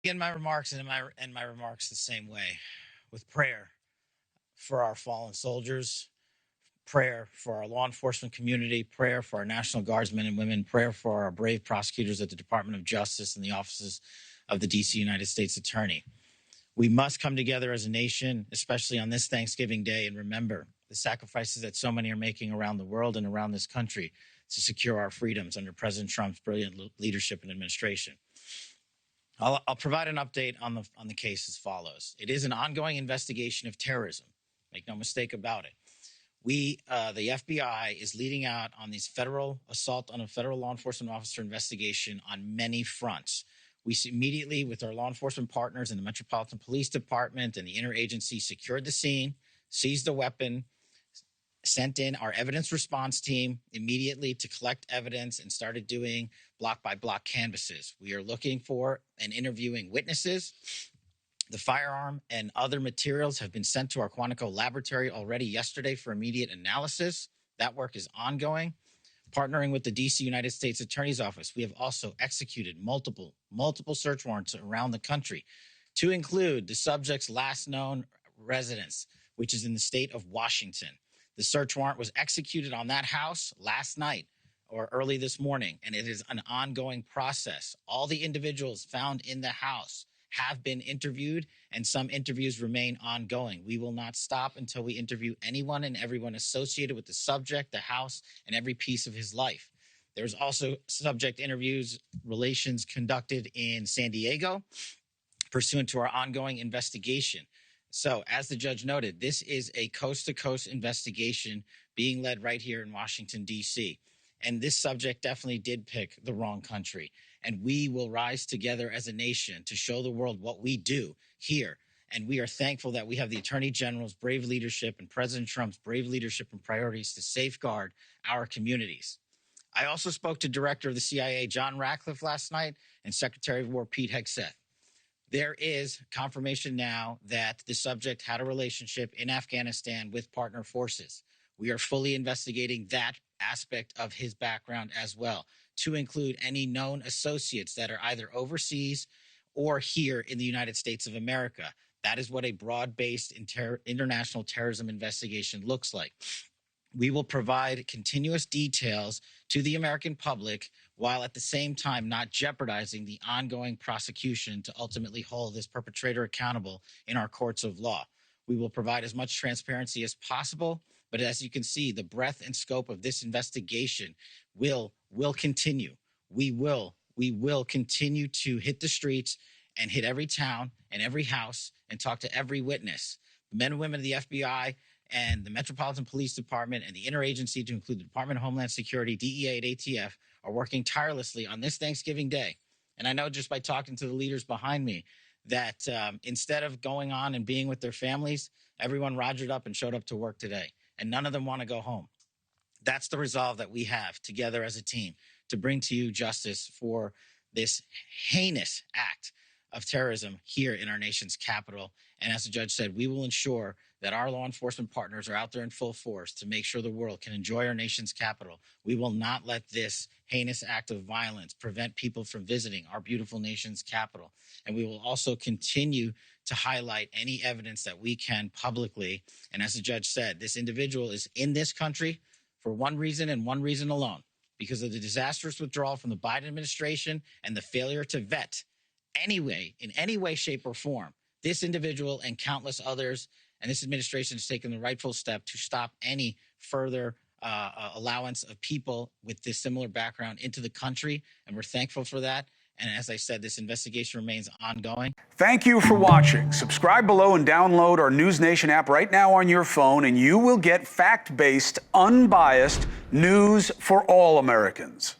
Begin my remarks and my remarks the same way, with prayer for our fallen soldiers, prayer for our law enforcement community, prayer for our National Guardsmen and women, prayer for our brave prosecutors at the Department of Justice and the offices of the D.C. United States Attorney. We must come together as a nation, especially on this Thanksgiving Day, and remember the sacrifices that so many are making around the world and around this country to secure our freedoms under President Trump's brilliant leadership and administration. I'll provide an update on the case as follows. It is an ongoing investigation of terrorism. Make no mistake about it. The FBI is leading out on this federal assault on a federal law enforcement officer investigation on many fronts. We immediately, with our law enforcement partners in the Metropolitan Police Department and the interagency, secured the scene, seized the weapon, sent in our evidence response team immediately to collect evidence, and started doing block by block canvasses. We are looking for and interviewing witnesses. The firearm and other materials have been sent to our Quantico laboratory already yesterday for immediate analysis. That work is ongoing. Partnering with the DC United States Attorney's Office, we have also executed multiple search warrants around the country, to include the subject's last known residence, which is in the state of Washington. The search warrant was executed on that house last night or early this morning, and it is an ongoing process. All the individuals found in the house have been interviewed, and some interviews remain ongoing. We will not stop until we interview anyone and everyone associated with the subject, the house, and every piece of his life. There's also subject interviews relations conducted in San Diego pursuant to our ongoing investigation. So, as the judge noted, this is a coast-to-coast investigation being led right here in Washington, D.C. And this subject definitely did pick the wrong country. And we will rise together as a nation to show the world what we do here. And we are thankful that we have the Attorney General's brave leadership and President Trump's brave leadership and priorities to safeguard our communities. I also spoke to Director of the CIA, John Ratcliffe, last night, and Secretary of War, Pete Hegseth. There is confirmation now that the subject had a relationship in Afghanistan with partner forces. We are fully investigating that aspect of his background as well, to include any known associates that are either overseas or here in the United States of America. That is what a broad-based international terrorism investigation looks like. We will provide continuous details to the American public while at the same time not jeopardizing the ongoing prosecution to ultimately hold this perpetrator accountable in our courts of law. We will provide as much transparency as possible, but as you can see, the breadth and scope of this investigation will continue. We will continue to hit the streets and hit every town and every house and talk to every witness. The men and women of the FBI and the Metropolitan Police Department and the interagency, to include the Department of Homeland Security, DEA, and ATF, are working tirelessly on this Thanksgiving Day. And I know just by talking to the leaders behind me that instead of going on and being with their families, everyone rogered up and showed up to work today. And none of them want to go home. That's the resolve that we have together as a team to bring to you justice for this heinous act of terrorism here in our nation's capital. And as the judge said, we will ensure that our law enforcement partners are out there in full force to make sure the world can enjoy our nation's capital. We will not let this heinous act of violence prevent people from visiting our beautiful nation's capital. And we will also continue to highlight any evidence that we can publicly. And as the judge said, this individual is in this country for one reason and one reason alone, because of the disastrous withdrawal from the Biden administration and the failure to vet in any way, shape, or form, this individual and countless others. And this administration has taken the rightful step to stop any further allowance of people with this similar background into the country. And we're thankful for that. And as I said, this investigation remains ongoing. Thank you for watching. Subscribe below and download our NewsNation app right now on your phone, and you will get fact-based, unbiased news for all Americans.